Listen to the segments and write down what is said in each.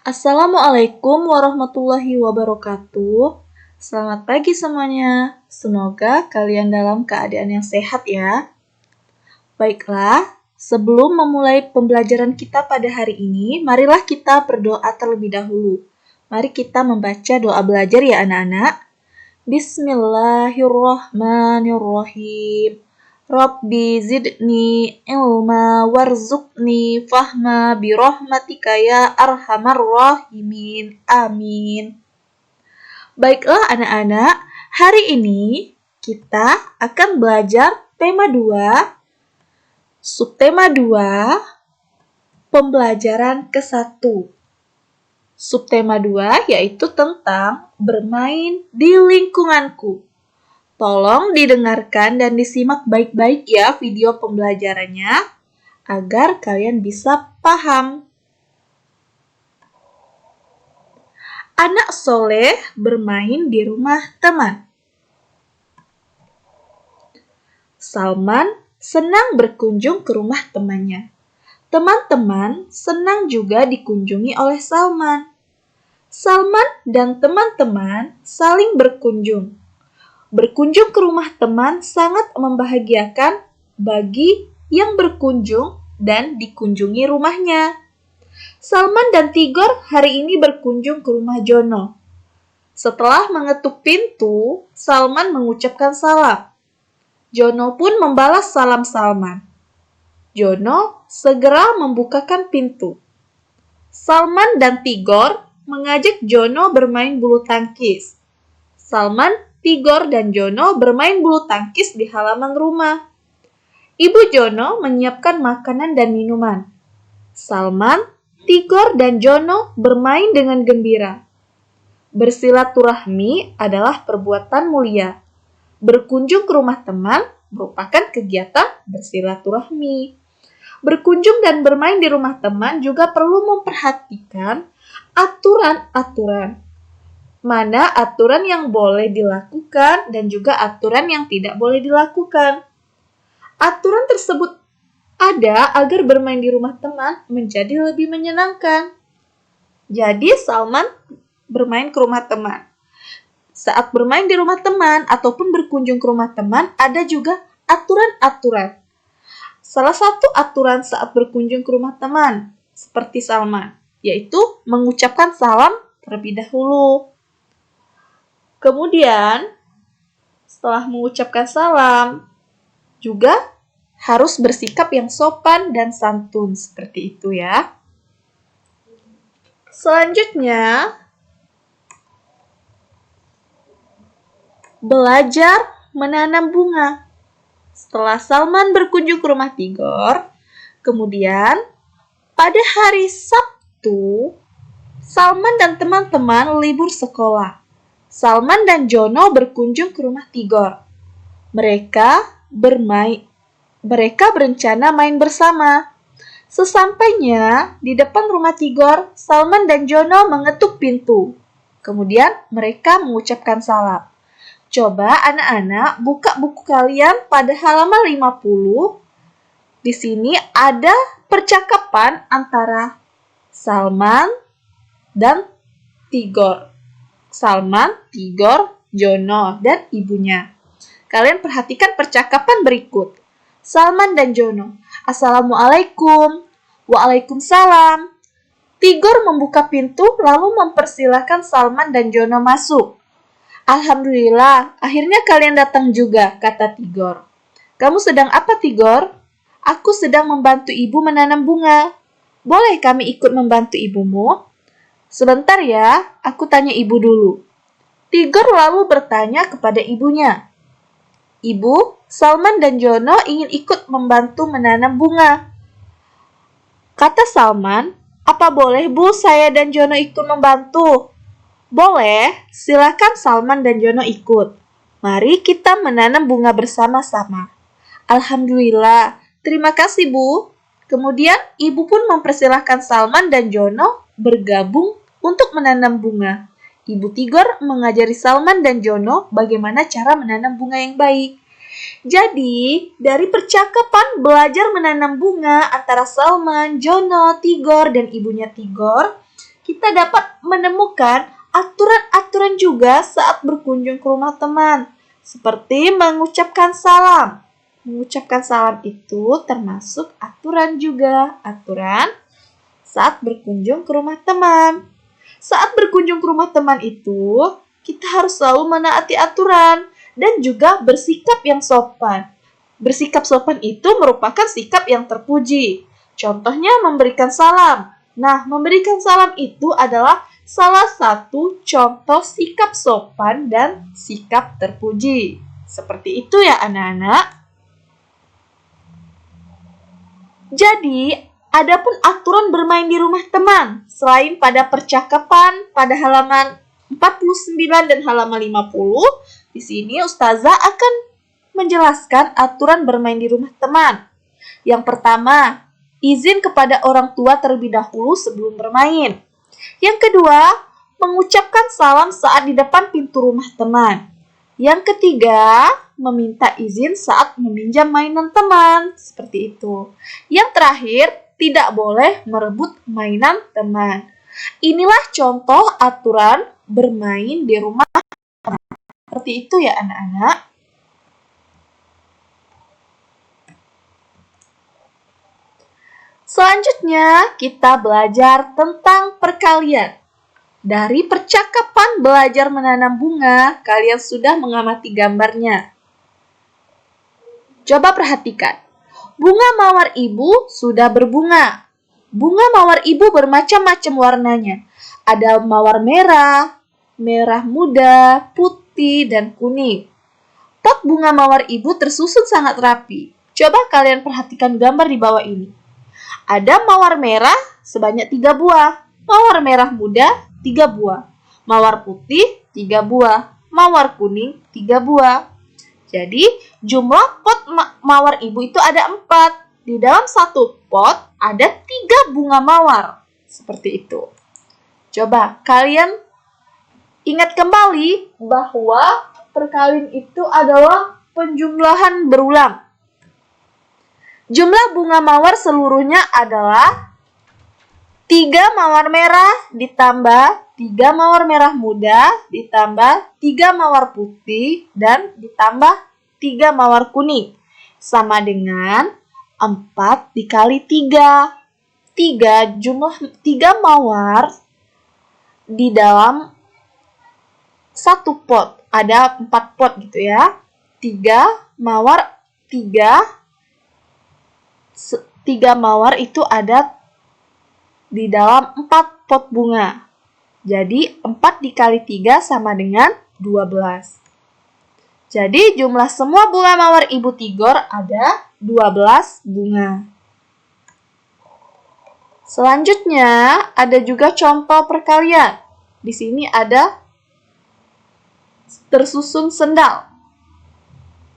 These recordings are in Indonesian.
Assalamualaikum warahmatullahi wabarakatuh. Selamat pagi semuanya. Semoga kalian dalam keadaan yang sehat ya. Baiklah, sebelum memulai pembelajaran kita pada hari ini, marilah kita berdoa terlebih dahulu. Mari kita membaca doa belajar ya anak-anak. Bismillahirrahmanirrahim. Rabbi zidni ilma warzuqni fahma birahmatika ya arhamar rahimin. Amin. Baiklah anak-anak, hari ini kita akan belajar tema 2, subtema 2, pembelajaran ke-1. Subtema 2 yaitu tentang bermain di lingkunganku. Tolong didengarkan dan disimak baik-baik ya video pembelajarannya, agar kalian bisa paham. Anak soleh bermain di rumah teman. Salman senang berkunjung ke rumah temannya. Teman-teman senang juga dikunjungi oleh Salman. Salman dan teman-teman saling berkunjung. Berkunjung ke rumah teman sangat membahagiakan bagi yang berkunjung dan dikunjungi rumahnya. Salman dan Tigor hari ini berkunjung ke rumah Jono. Setelah mengetuk pintu, Salman mengucapkan salam. Jono pun membalas salam Salman. Jono segera membukakan pintu. Salman dan Tigor mengajak Jono bermain bulu tangkis. Salman, Tigor, dan Jono bermain bulu tangkis di halaman rumah. Ibu Jono menyiapkan makanan dan minuman. Salman, Tigor, dan Jono bermain dengan gembira. Bersilaturahmi adalah perbuatan mulia. Berkunjung ke rumah teman merupakan kegiatan bersilaturahmi. Berkunjung dan bermain di rumah teman juga perlu memperhatikan aturan-aturan. Mana aturan yang boleh dilakukan dan juga aturan yang tidak boleh dilakukan. Aturan tersebut ada agar bermain di rumah teman menjadi lebih menyenangkan. Jadi Salman bermain ke rumah teman. Saat bermain di rumah teman ataupun berkunjung ke rumah teman, ada juga aturan-aturan. Salah satu aturan saat berkunjung ke rumah teman, seperti Salman, yaitu mengucapkan salam terlebih dahulu. Kemudian, setelah mengucapkan salam, juga harus bersikap yang sopan dan santun, seperti itu ya. Selanjutnya, belajar menanam bunga. Setelah Salman berkunjung ke rumah Tigor, kemudian pada hari Sabtu, Salman dan teman-teman libur sekolah. Salman dan Jono berkunjung ke rumah Tigor. Mereka berencana main bersama. Sesampainya di depan rumah Tigor, Salman dan Jono mengetuk pintu. Kemudian mereka mengucapkan salam. Coba anak-anak buka buku kalian pada halaman 50. Di sini ada percakapan antara Salman dan Tigor. Salman, Tigor, Jono, dan ibunya. Kalian perhatikan percakapan berikut. Salman dan Jono. Assalamualaikum. Waalaikumsalam. Tigor membuka pintu lalu mempersilahkan Salman dan Jono masuk. Alhamdulillah, akhirnya kalian datang juga, kata Tigor. Kamu sedang apa, Tigor? Aku sedang membantu ibu menanam bunga. Boleh kami ikut membantu ibumu? Sebentar ya, aku tanya ibu dulu. Tigor lalu bertanya kepada ibunya. Ibu, Salman dan Jono ingin ikut membantu menanam bunga. Kata Salman, apa boleh Bu saya dan Jono ikut membantu? Boleh, silakan Salman dan Jono ikut. Mari kita menanam bunga bersama-sama. Alhamdulillah, terima kasih Bu. Kemudian ibu pun mempersilahkan Salman dan Jono bergabung untuk menanam bunga. Ibu Tigor mengajari Salman dan Jono bagaimana cara menanam bunga yang baik. Jadi, dari percakapan belajar menanam bunga antara Salman, Jono, Tigor, dan ibunya Tigor, kita dapat menemukan aturan-aturan juga saat berkunjung ke rumah teman, seperti mengucapkan salam. Mengucapkan salam itu termasuk aturan juga, aturan saat berkunjung ke rumah teman. Saat berkunjung ke rumah teman itu, kita harus selalu menaati aturan dan juga bersikap yang sopan. Bersikap sopan itu merupakan sikap yang terpuji. Contohnya memberikan salam. Nah, memberikan salam itu adalah salah satu contoh sikap sopan dan sikap terpuji. Seperti itu ya anak-anak. Jadi, adapun aturan bermain di rumah teman, selain pada percakapan pada halaman 49 dan halaman 50, di sini Ustazah akan menjelaskan aturan bermain di rumah teman. Yang pertama, izin kepada orang tua terlebih dahulu sebelum bermain. Yang kedua, mengucapkan salam saat di depan pintu rumah teman. Yang ketiga, meminta izin saat meminjam mainan teman. Seperti itu. Yang terakhir, tidak boleh merebut mainan teman. Inilah contoh aturan bermain di rumah teman. Seperti itu ya anak-anak. Selanjutnya, kita belajar tentang perkalian. Dari percakapan belajar menanam bunga, kalian sudah mengamati gambarnya. Coba perhatikan. Bunga mawar ibu sudah berbunga. Bunga mawar ibu bermacam-macam warnanya. Ada mawar merah, merah muda, putih, dan kuning. Pot bunga mawar ibu tersusun sangat rapi. Coba kalian perhatikan gambar di bawah ini. Ada mawar merah sebanyak 3 buah, mawar merah muda 3 buah, mawar putih 3 buah, mawar kuning 3 buah. Jadi jumlah pot mawar ibu itu ada 4. Di dalam satu pot ada 3 bunga mawar. Seperti itu. Coba kalian ingat kembali bahwa perkalian itu adalah penjumlahan berulang. Jumlah bunga mawar seluruhnya adalah 3 mawar merah ditambah 3 mawar merah muda ditambah 3 mawar putih dan ditambah 3 mawar kuning. Sama dengan 4 dikali 3. 3 jumlah 3 mawar di dalam satu pot. Ada 4 pot gitu ya. 3 mawar 3 mawar itu ada di dalam 4 pot bunga. Jadi 4 dikali 3 sama dengan 12. Jadi jumlah semua bunga mawar ibu Tigor ada 12 bunga. Selanjutnya ada juga contoh perkalian. Di sini ada tersusun sendal.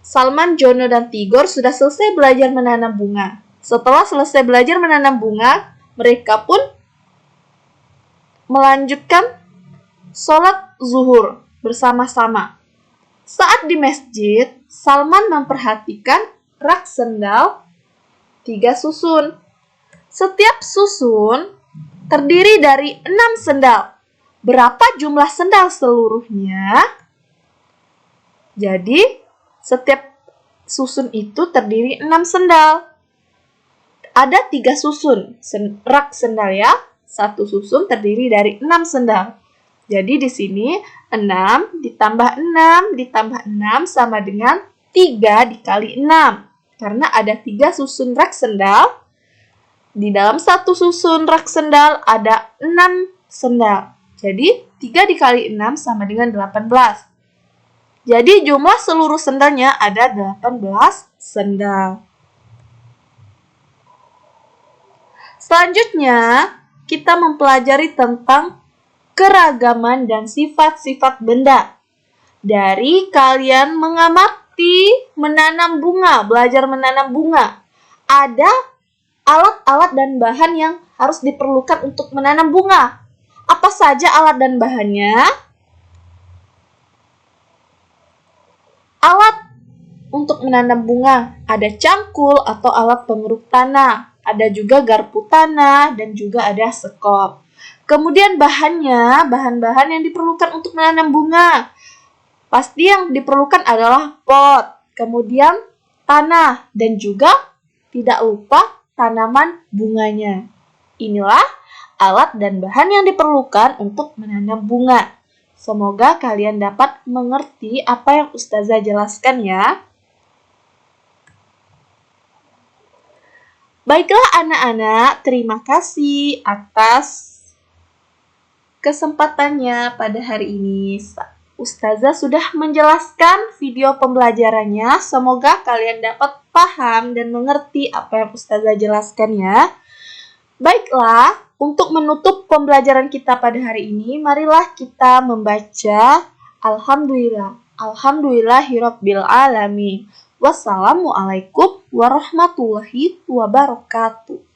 Salman, Jono, dan Tigor sudah selesai belajar menanam bunga. Setelah selesai belajar menanam bunga, mereka pun melanjutkan sholat zuhur bersama-sama. Saat di masjid, Salman memperhatikan rak sendal 3 susun. Setiap susun terdiri dari 6 sendal. Berapa jumlah sendal seluruhnya? Jadi, setiap susun itu terdiri 6 sendal. Ada 3 susun rak sendal ya. Satu susun terdiri dari 6 sendal. Jadi di sini 6 ditambah 6 ditambah 6 sama dengan 3 dikali 6. Karena ada 3 susun rak sendal. Di dalam satu susun rak sendal ada 6 sendal. Jadi 3 dikali 6 sama dengan 18. Jadi jumlah seluruh sendalnya ada 18 sendal. Selanjutnya, kita mempelajari tentang keragaman dan sifat-sifat benda. Dari kalian mengamati menanam bunga, belajar menanam bunga, ada alat-alat dan bahan yang harus diperlukan untuk menanam bunga. Apa saja alat dan bahannya? Alat untuk menanam bunga, ada cangkul atau alat pengeruk tanah. Ada juga garpu tanah dan juga ada sekop. Kemudian bahan-bahan yang diperlukan untuk menanam bunga. Pasti yang diperlukan adalah pot, kemudian tanah, dan juga tidak lupa tanaman bunganya. Inilah alat dan bahan yang diperlukan untuk menanam bunga. Semoga kalian dapat mengerti apa yang Ustazah jelaskan ya. Baiklah anak-anak, terima kasih atas kesempatannya pada hari ini. Ustazah sudah menjelaskan video pembelajarannya. Semoga kalian dapat paham dan mengerti apa yang Ustazah jelaskan ya. Baiklah, untuk menutup pembelajaran kita pada hari ini, marilah kita membaca Alhamdulillah. Alhamdulillahirabbil alamin. Wassalamualaikum warahmatullahi wabarakatuh.